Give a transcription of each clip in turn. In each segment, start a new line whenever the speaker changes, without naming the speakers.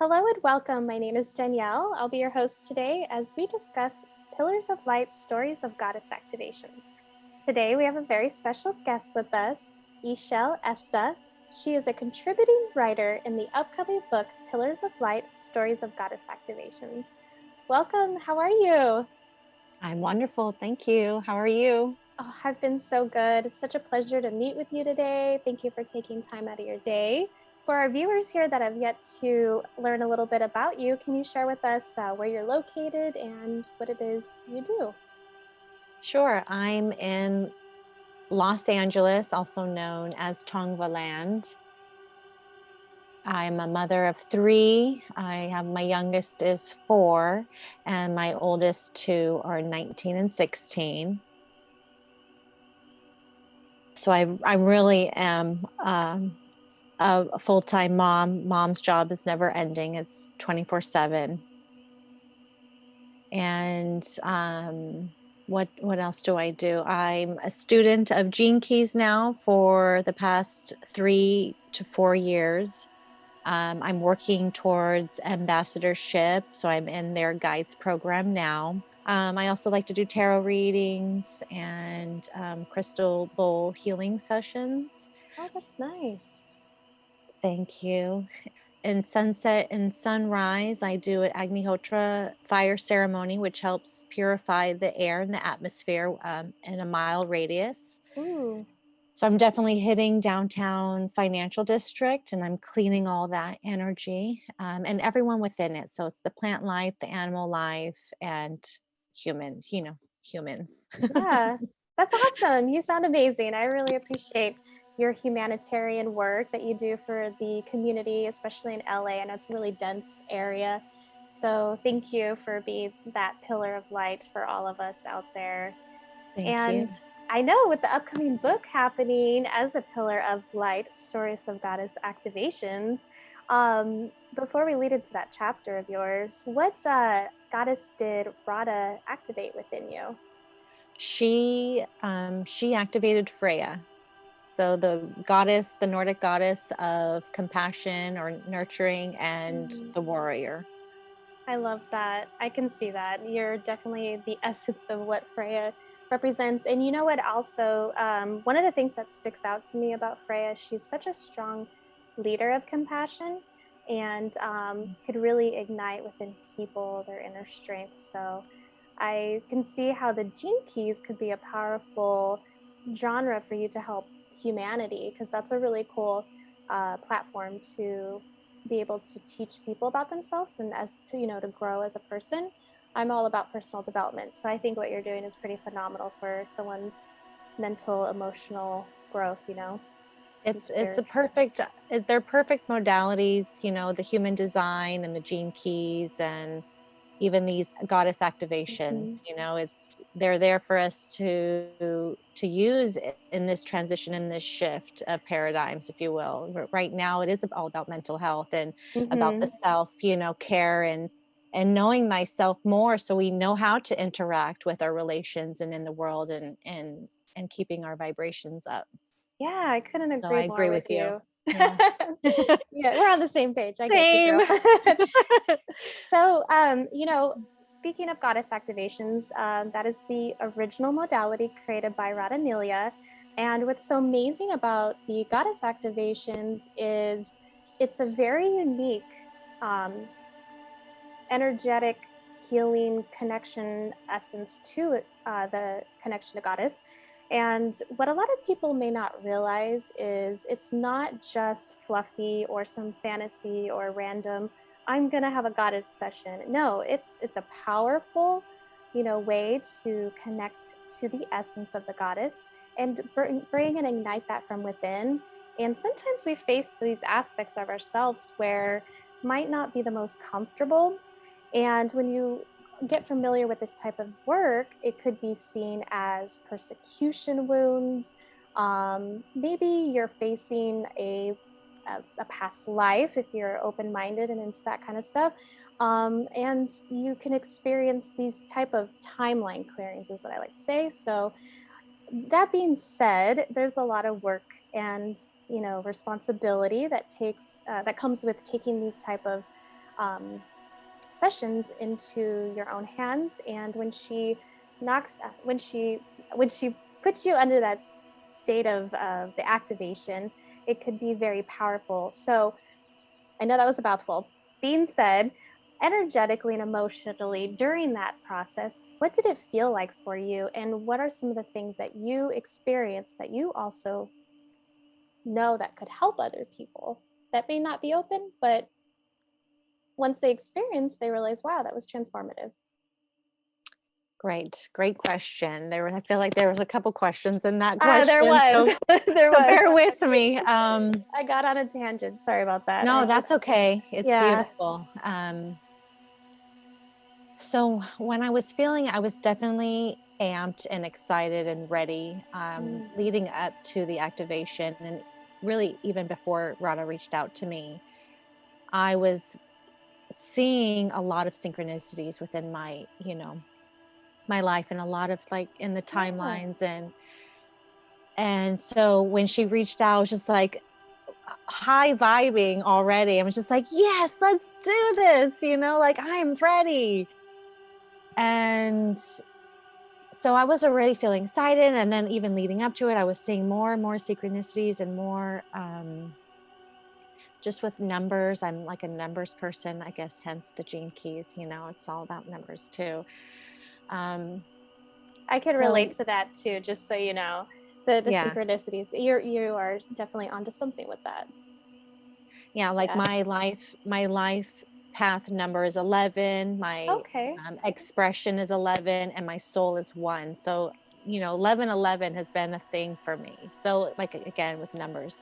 Hello and welcome. My name is Danielle. I'll be your host today as we discuss Pillars of Light Stories of Goddess Activations. Today we have a very special guest with us, Esta. She is a contributing writer in the upcoming book, Pillars of Light Stories of Goddess Activations. Welcome. How are you?
I'm wonderful. Thank you. How are you?
Oh, I've been so good. It's such a pleasure to meet with you today. Thank you for taking time out of your day. For our viewers here that have yet to learn a little bit about you, can you share with us where you're located and what it is you do?
Sure. I'm in Los Angeles, also known as Tongva Land. I'm a mother of three. My youngest is 4, and my oldest 2 are 19 and 16. So I really am a full-time mom. Mom's job is never ending. It's 24/7. And what else do I do? I'm a student of Gene Keys now for the past 3 to 4 years. I'm working towards ambassadorship, so I'm in their guides program now. I also like to do tarot readings and crystal bowl healing sessions.
Oh, that's nice.
Thank you. In sunset and sunrise, I do an Agnihotra fire ceremony, which helps purify the air and the atmosphere in a mile radius.
Ooh,
So I'm definitely hitting downtown financial district, and I'm cleaning all that energy and everyone within it. So it's the plant life, the animal life, and humans.
yeah, that's awesome. You sound amazing. I really appreciate your humanitarian work that you do for the community, especially in LA. I know it's a really dense area. So thank you for being that pillar of light for all of us out there.
Thank
And
you.
I know with the upcoming book happening as a pillar of light, Stories of Goddess Activations, before we lead into that chapter of yours, what goddess did Radha activate within you?
She activated Freya. So the Nordic goddess of compassion or nurturing, and the warrior.
I love that. I can see that. You're definitely the essence of what Freya represents. And you know what, also, one of the things that sticks out to me about Freya, she's such a strong leader of compassion and could really ignite within people their inner strength. So I can see how the Gene Keys could be a powerful genre for you to help humanity, because that's a really cool platform to be able to teach people about themselves and as to, to grow as a person. I'm all about personal development. So I think what you're doing is pretty phenomenal for someone's mental, emotional growth.
It's a perfect they're perfect modalities, the human design and the Gene Keys and even these goddess
Mm-hmm.
activations. They're there for us to use in this transition, in this shift of paradigms, if you will. Right now it is all about mental health and about the
Mm-hmm.
self, care and knowing thyself more, so we know how to interact with our relations and in the world, and keeping our vibrations up.
Yeah, I couldn't
So
agree
I
more
agree
with
with you.
you.
Yeah.
Yeah, we're on the same page. I get you,
Same.
girl. So, speaking of goddess activations, that is the original modality created by Radhaa Nilia. And what's so amazing about the goddess activations is it's a very unique, um, energetic healing connection essence to the connection to goddess. And what a lot of people may not realize is it's not just fluffy or some fantasy or random, I'm gonna have a goddess session. No, it's a powerful, way to connect to the essence of the goddess and bring and ignite that from within. And sometimes we face these aspects of ourselves where might not be the most comfortable, and when you get familiar with this type of work, it could be seen as persecution wounds. Maybe you're facing a past life if you're open-minded and into that kind of stuff. And you can experience these type of timeline clearings is what I like to say. So that being said, there's a lot of work and responsibility that comes with taking these type of sessions into your own hands. And when she knocks, when she puts you under that state of the activation, it could be very powerful. So I know that was a mouthful. Being said, energetically and emotionally during that process, what did it feel like for you? And what are some of the things that you experienced that you also know that could help other people that may not be open, but once they experience, they realize, wow, that was transformative.
Great question. I feel like there was a couple questions in that
There
question,
was,
so
there was.
bear with me.
I got on a tangent. Sorry about that.
No, that's okay. It's
Yeah.
beautiful. So when I was feeling, I was definitely amped and excited and ready, leading up to the activation, and really even before Radha reached out to me, I was seeing a lot of synchronicities within my life, and a lot of like in the
Oh,
timelines, and so when she reached out, I was just like high vibing already. I was just like, yes, let's do this, like I'm ready. And so I was already feeling excited. And then even leading up to it, I was seeing more and more synchronicities and more just with numbers. I'm like a numbers person, I guess, hence the gene keys, it's all about numbers too. Um,
I can relate
so
to that too, just so you know. The
yeah,
synchronicities. You are definitely onto something with that.
yeah, like
Yeah.
my life path number is 11, my
Okay.
expression is 11, and my soul is 1. So 1111 has been a thing for me, so like again with numbers.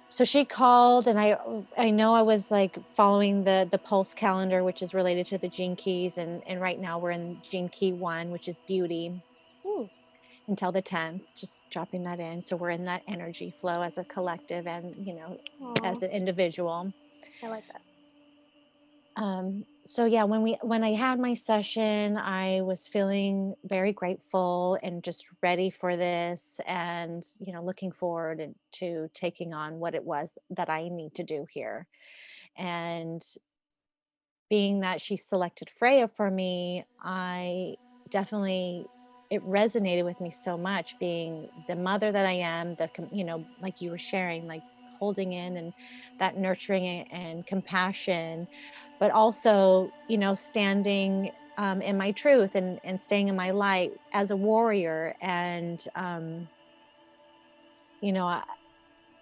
So she called, and I know I was like following the pulse calendar, which is related to the gene keys, and right now we're in gene key 1, which is beauty,
Ooh,
until the 10th, just dropping that in. So we're in that energy flow as a collective, and
aw,
as an individual.
I like that.
So yeah, when I had my session, I was feeling very grateful and just ready for this, and looking forward to taking on what it was that I need to do here. And being that she selected Freya for me, I definitely, it resonated with me so much, being the mother that I am, like you were sharing, like holding in and that nurturing and compassion, but also, standing in my truth, and staying in my light as a warrior. And, I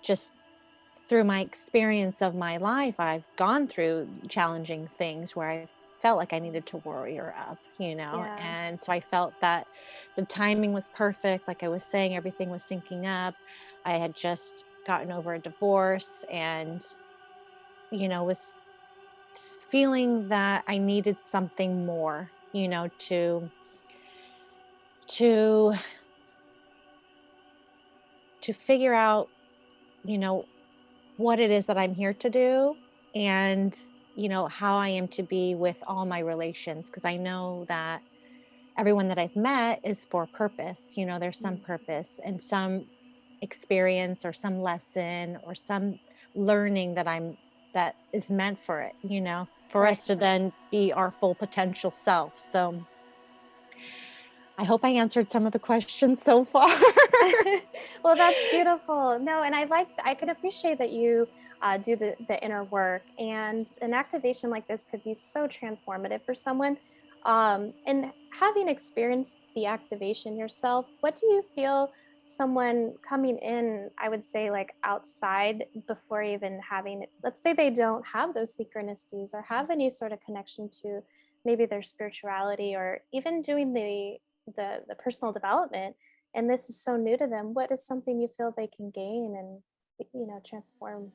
just, through my experience of my life, I've gone through challenging things where I felt like I needed to warrior up,
Yeah.
and so I felt that the timing was perfect. Like I was saying, everything was syncing up. I had just gotten over a divorce, and, was feeling that I needed something more, to to figure out, you know, what it is that I'm here to do, and how I am to be with all my relations, because I know that everyone that I've met is for purpose. There's some
Mm.
purpose and some experience or some lesson or some learning that is meant for it, for
Right.
us to then be our full potential self. So I hope I answered some of the questions so far.
Well, that's beautiful. No, and I can appreciate that you do the inner work, and an activation like this could be so transformative for someone. And having experienced the activation yourself, what do you feel someone coming in, I would say like outside before even having, let's say they don't have those synchronicities or have any sort of connection to maybe their spirituality or even doing the personal development, and this is so new to them, what is something you feel they can gain and transform?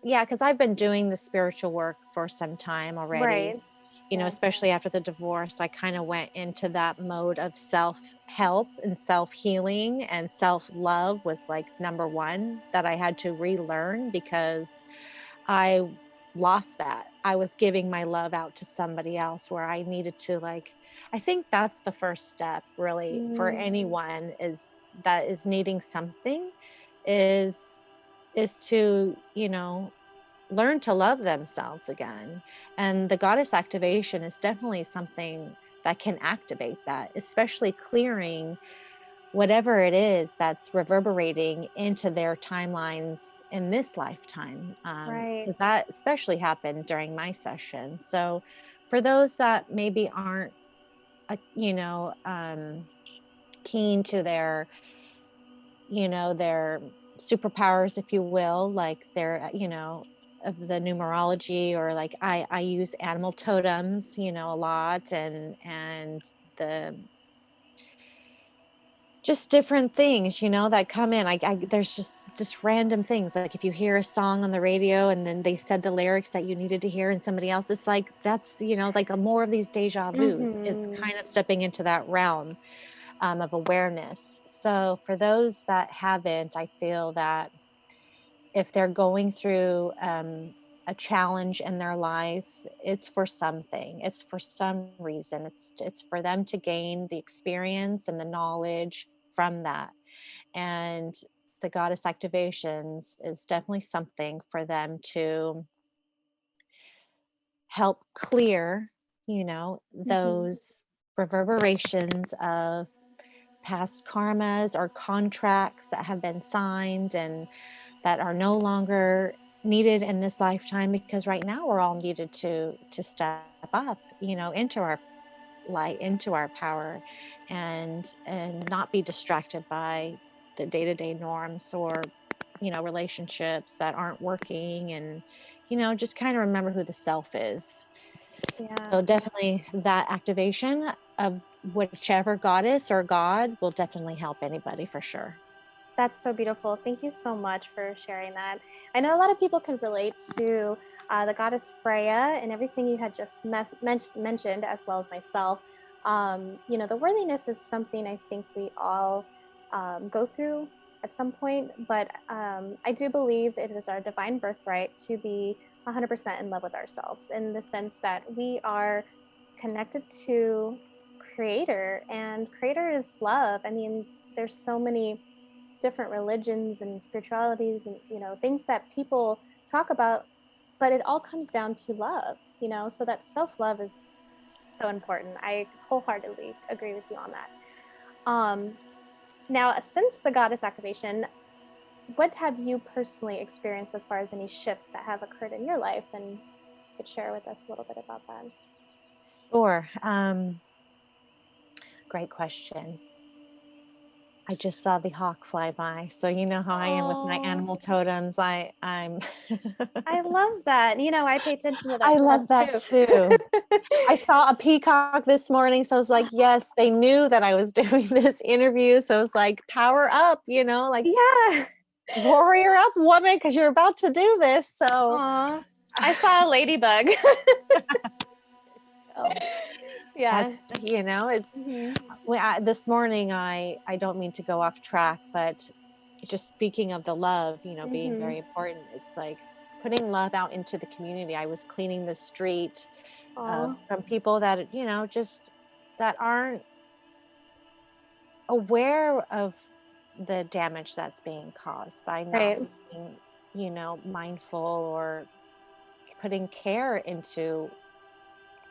Yeah, because I've been doing the spiritual work for some time already.
Right. Yeah.
Especially after the divorce, I kind of went into that mode of self-help and self-healing, and self-love was like number one that I had to relearn, because I lost that. I was giving my love out to somebody else, where I needed to, like, I think that's the first step really for
Mm,
anyone, that is needing something, is to, learn to love themselves again. And the goddess activation is definitely something that can activate that, especially clearing whatever it is that's reverberating into their timelines in this lifetime.
Right.
Because that especially happened during my session. So for those that maybe aren't, you know, keen to their, you know, their superpowers, if you will, like their, you know, of the numerology, or like I use animal totems, you know, a lot, and the just different things, you know, that come in. There's just random things. Like if you hear a song on the radio and then they said the lyrics that you needed to hear, and somebody else, it's like that's, you know, like a more of these deja vus. It's
Mm-hmm.
kind of stepping into that realm of awareness. So for those that haven't, I feel that if they're going through a challenge in their life, it's for something. It's for some reason. It's for them to gain the experience and the knowledge from that. And the goddess activations is definitely something for them to help clear, you know,
Mm-hmm.
those reverberations of past karmas or contracts that have been signed and that are no longer needed in this lifetime, because right now we're all needed to step up, you know, into our light, into our power, and not be distracted by the day-to-day norms, or you know, relationships that aren't working, and you know, just kind of remember who the self is.
Yeah.
So definitely that activation of whichever goddess or god will definitely help anybody for sure.
That's so beautiful. Thank you so much for sharing that. I know a lot of people can relate to the goddess Freya and everything you had just mentioned, as well as myself. You know, the worthiness is something I think we all go through at some point, but I do believe it is our divine birthright to be 100% in love with ourselves, in the sense that we are connected to Creator, and Creator is love. I mean, there's so many different religions and spiritualities and, you know, things that people talk about, but it all comes down to love, you know. So that self-love is so important. I wholeheartedly agree with you on that. Now, since the goddess activation, what have you personally experienced as far as any shifts that have occurred in your life, and you could share with us a little bit about that?
Sure. Great question. I just saw the hawk fly by. So you know how I am with my
Oh,
animal totems. I'm
I love that. You know, I pay attention to
I
that stuff
love that
too.
too. I saw a peacock this morning, so I was like, yes, they knew that I was doing this interview. So it's like, power up, you know, like
Yeah.
warrior up, woman, because you're about to do this. So
Aw, I saw a ladybug.
oh,
Yeah.
that's, you know, it's
Mhm.
this morning. I don't mean to go off track, but just speaking of the love, you know, being
Mhm.
very important. It's like putting love out into the community. I was cleaning the street
Aw,
of from people that, you know, just that aren't aware of the damage that's being caused by not
right,
being, you know, mindful or putting care into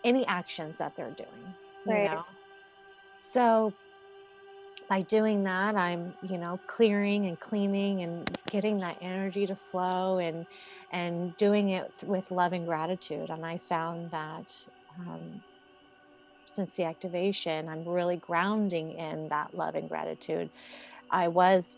any actions that they're doing, you
right.
know. So by doing that, I'm, you know, clearing and cleaning and getting that energy to flow, and doing it with love and gratitude. And I found that um, since the activation, I'm really grounding in that love and gratitude. I was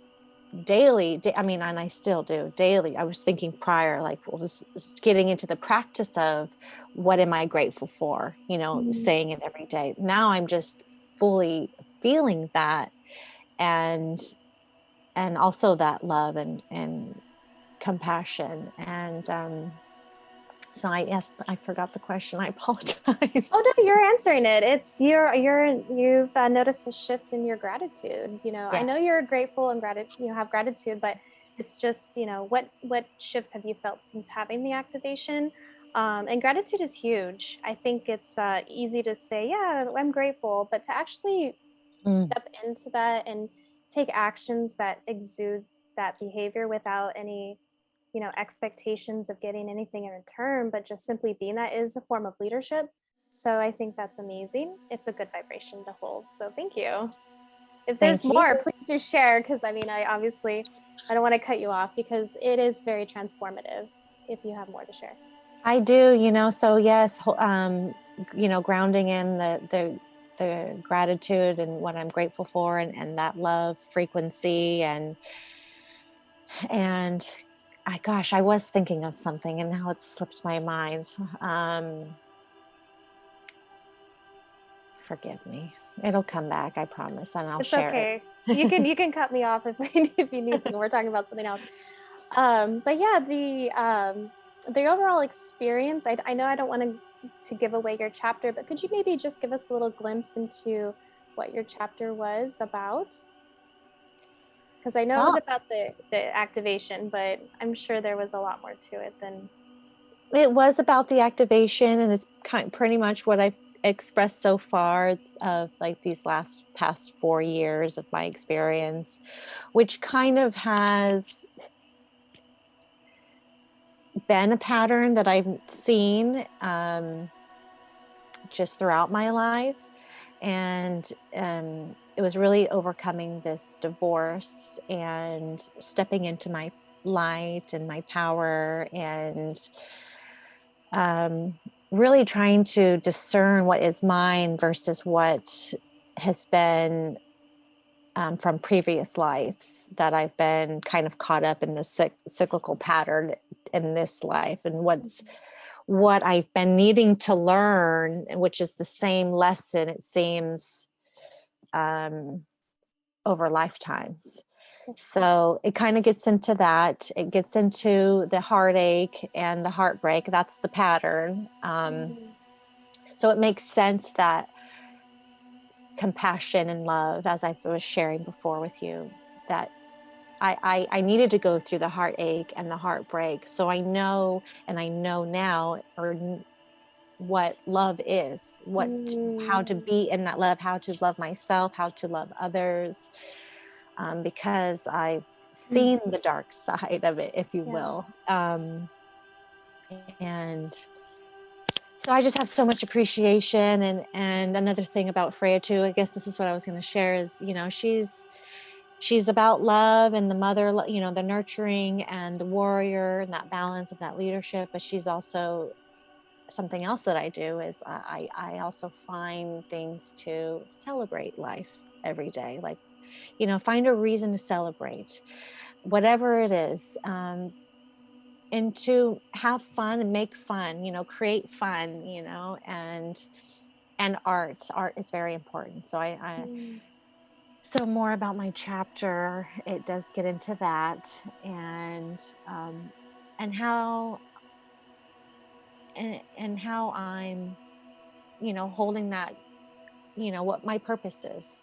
I mean, and I still do daily. I was thinking prior, like, what was getting into the practice of what am I grateful for, you know,
Mhm.
saying it every day. Now I'm just fully feeling that, and also that love and compassion. And so I forgot the question. I apologize.
Oh no, you're answering it. It's you've noticed a shift in your gratitude. You know, I
Yeah.
know you're grateful and you have gratitude, but it's just, you know, what shifts have you felt since having the activation? And gratitude is huge. I think it's easy to say, yeah, I'm grateful, but to actually
Mm,
step into that and take actions that exude that behavior without any expectations of getting anything in return, but just simply being that is a form of leadership. So I think that's amazing. It's a good vibration to hold. So thank you. If there's
Thank you.
more, please do share, because I mean, I don't want to cut you off because it is very transformative if you have more to share.
I do, so yes, grounding in the gratitude and what I'm grateful for, and that love frequency, and I was thinking of something and now it slipped my mind. Forgive me. It'll come back, I promise, and I'll
It's
share it.
okay. You can cut me off if you need to. We're talking about something else. But yeah, the overall experience. I know I don't want to give away your chapter, but could you maybe just give us a little glimpse into what your chapter was about? Because I know it was
Well,
about the activation, but I'm sure there was a lot more to it than.
it was about the activation, and it's pretty much what I've expressed so far of like these past 4 years of my experience, which kind of has been a pattern that I've seen just throughout my life. And it was really overcoming this divorce and stepping into my light and my power, and really trying to discern what is mine versus what has been from previous lives, that I've been kind of caught up in this cyclical pattern in this life, and what I've been needing to learn, which is the same lesson, it seems, over lifetimes. So it kind of gets into that. It gets into the heartache and the heartbreak. That's the pattern. So it makes sense that compassion and love, as I was sharing before with you, that I needed to go through the heartache and the heartbreak. So I know, and I know now, what love is, how to be in that love, how to love myself, how to love others, because I've seen the dark side of it, if you will. And so I just have so much appreciation. And another thing about Freya too, I guess this is what I was going to share, is, she's about love and the mother, the nurturing and the warrior and that balance of that leadership. But she's also something else that I do is I also find things to celebrate life every day. Like, find a reason to celebrate, whatever it is, and to have fun and make fun, create fun, and art is very important. So so more about my chapter, it does get into that, and how how I'm, holding that, what my purpose is.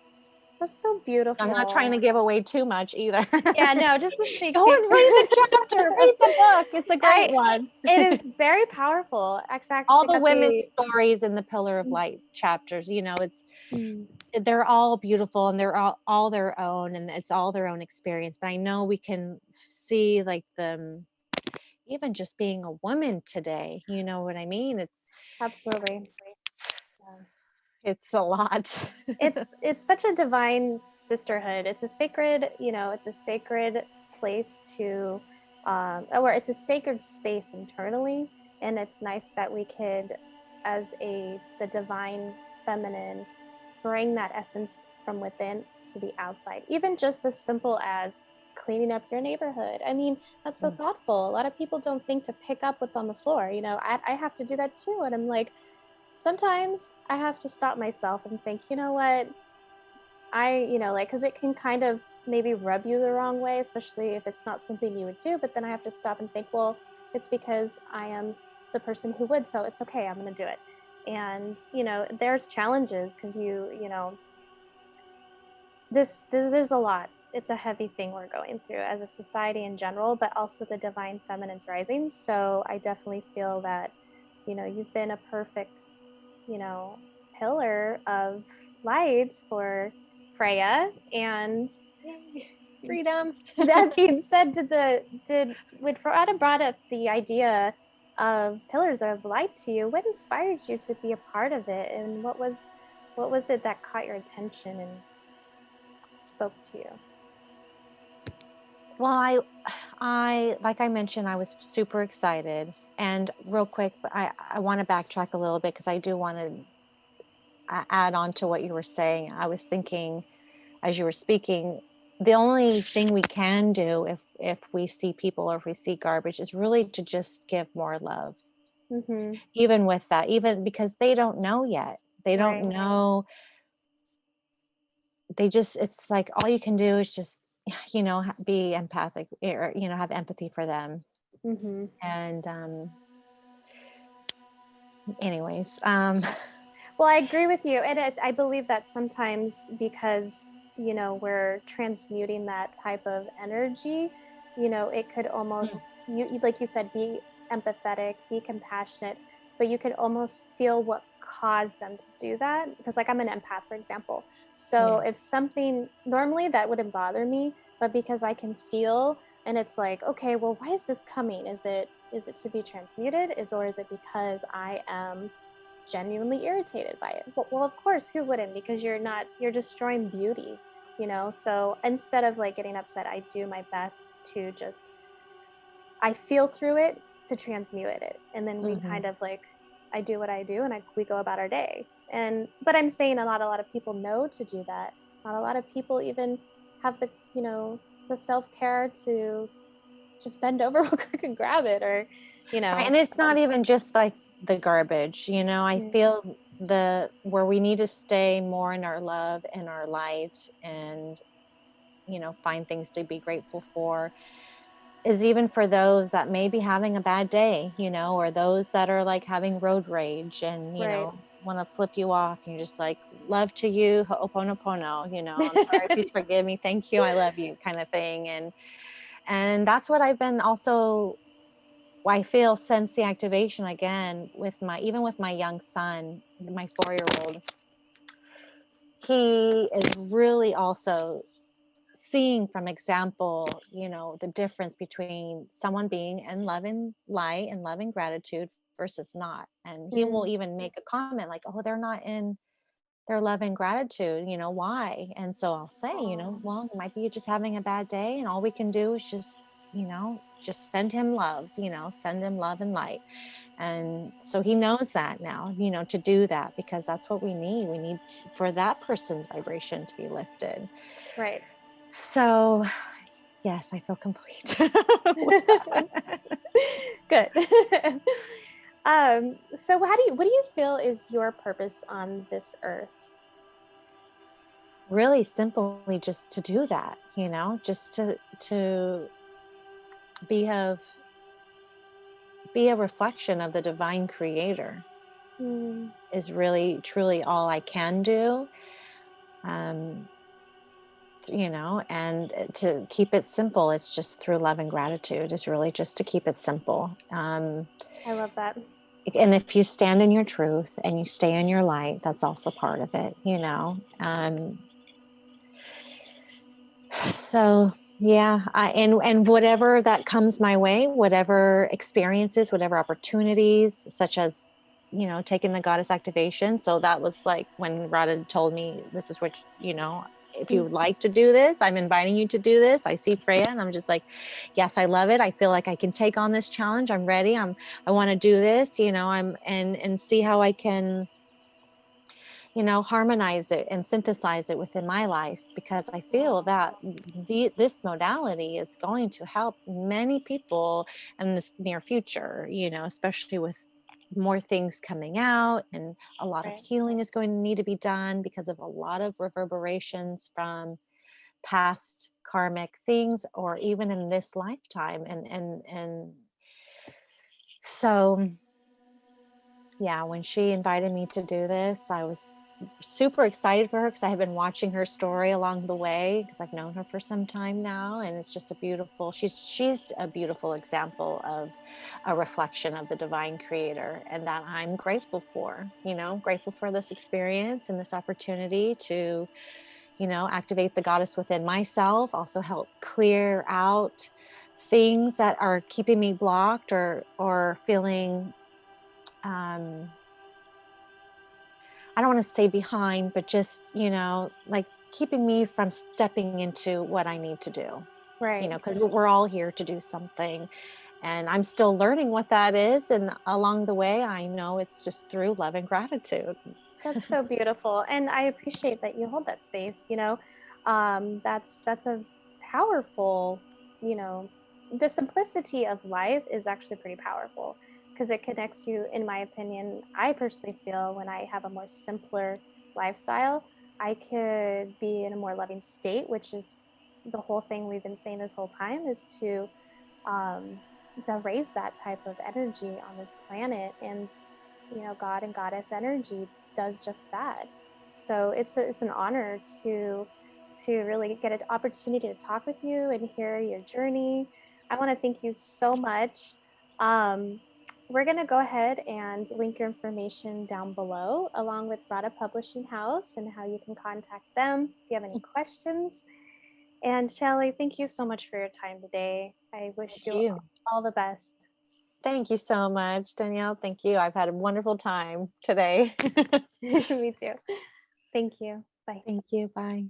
That's so
I'm not trying to
beautiful.
give away too much either.
Yeah, no, just a sneak
Go
peek.
and read the chapter, read the book. It's a great one.
It is very powerful.
All
Actually,
the
got
women's
the.
stories in the Pillar of Light chapters, they're all beautiful, and they're all their own, and it's all their own experience. But I know we can see like them, even just being a woman today, you know what I mean?
Absolutely.
It's a lot.
It's such a divine sisterhood. It's a sacred, it's a sacred place to, or it's a sacred space internally, and it's nice that we could, as the divine feminine, bring that essence from within to the outside. Even just as simple as cleaning up your neighborhood. I mean, that's so thoughtful. A lot of people don't think to pick up what's on the floor. I have to do that too, and I'm like, sometimes I have to stop myself and think, you know what? Because it can kind of maybe rub you the wrong way, especially if it's not something you would do. But then I have to stop and think, well, it's because I am the person who would. So it's okay. I'm going to do it. And, there's challenges because this there's a lot. It's a heavy thing we're going through as a society in general, but also the divine feminine's rising. So I definitely feel that, you've been a perfect, pillar of light for Freya. And
freedom.
That being said, when Radha brought up the idea of pillars of light to you, what inspired you to be a part of it, and what was it that caught your attention and spoke to you?
Well, like I mentioned, I was super excited. And real quick, I want to backtrack a little bit because I do want to add on to what you were saying. I was thinking as you were speaking, the only thing we can do if we see people or if we see garbage is really to just give more love.
Mm-hmm.
Even with that, even because they don't know yet. They don't
Right.
know. They just, it's like all you can do is just, be empathic, or, have empathy for them.
Mm-hmm.
And anyways,
Well, I agree with you. And I believe that sometimes because, we're transmuting that type of energy, it could almost, like you said, be empathetic, be compassionate, but you could almost feel what caused them to do that. Because, like, I'm an empath, for example. So
yeah.
if something normally that wouldn't bother me, but because I can feel, and it's like, okay, well, why is this coming? Is it to be transmuted? Or is it because I am genuinely irritated by it? Well, of course, who wouldn't? Because you're destroying beauty, So instead of like getting upset, I do my best to just, I feel through it to transmute it. And then we
Hmm.
kind of like, I do what I do and we go about our day. But I'm saying not a lot of people know to do that. Not a lot of people even have the self-care to just bend over real quick and grab it, or,
Right, and it's
so.
not even just like the garbage, I
Mm,
feel the where we need to stay more in our love and our light, and find things to be grateful for, is even for those that may be having a bad day, or those that are like having road rage and,
right.
want to flip you off. And you're just like, love to you, ho'oponopono, I'm sorry, please forgive me, thank you, I love you, kind of thing. And that's what I've been also, I feel, since the activation again with even with my young son, my 4-year-old. He is really also seeing from example, the difference between someone being in love and light and love and gratitude versus not. And he will
Mm,
even make a comment like, oh, they're not in their love and gratitude, why? And so I'll say,
aw.
well, it might be just having a bad day, and all we can do is just send him love, send him love and light. And so he knows that now, to do that, because that's what we need. We need for that person's vibration to be lifted.
Right.
So yes, I feel complete with that.
Good. So what do you feel is your purpose on this earth?
Really simply just to do that, just to be of be a reflection of the divine creator
Mm,
is really truly all I can do. Um, and to keep it simple, it's just through love and gratitude, is really just to keep it simple.
I love that.
And if you stand in your truth and you stay in your light, that's also part of it, so yeah, and whatever that comes my way, whatever experiences, whatever opportunities, such as taking the goddess activation. So that was like when Radha told me, this is what, if you
Mm,
would like to do this, I'm inviting you to do this. I see Freya and I'm just like, yes, I love it. I feel like I can take on this challenge. I'm ready. I want to do this, and see how I can, harmonize it and synthesize it within my life, because I feel that this modality is going to help many people in this near future, especially with more things coming out, and a lot of
right.
healing is going to need to be done because of a lot of reverberations from past karmic things, or even in this lifetime. And so yeah, when she invited me to do this, I was super excited for her because I have been watching her story along the way, because I've known her for some time now, and it's just she's a beautiful example of a reflection of the divine creator, and that I'm grateful for, grateful for this experience and this opportunity to activate the goddess within myself, also help clear out things that are keeping me blocked or feeling I don't want to say behind, but just, like keeping me from stepping into what I need to do,
Right.
because we're all here to do something. And I'm still learning what that is. And along the way, I know it's just through love and gratitude.
That's so beautiful, and I appreciate that you hold that space. That's a powerful. You know, the simplicity of life is actually pretty powerful because it connects you. In my opinion, I personally feel when I have a more simpler lifestyle, I could be in a more loving state, which is the whole thing we've been saying this whole time is um, to raise that type of energy on this planet. And God and goddess energy does just that. So it's an honor to really get an opportunity to talk with you and hear your journey. I want to thank you so much. um, we're going to go ahead and link your information down below along with Radha Publishing House and how you can contact them if you have any questions. And Shelly, thank you so much for your time today. I wish
Thank
you
you.
all the best.
Thank you so much, Danielle. Thank you. I've had a wonderful time today.
Me too. Thank you. Bye.
Thank you. Bye.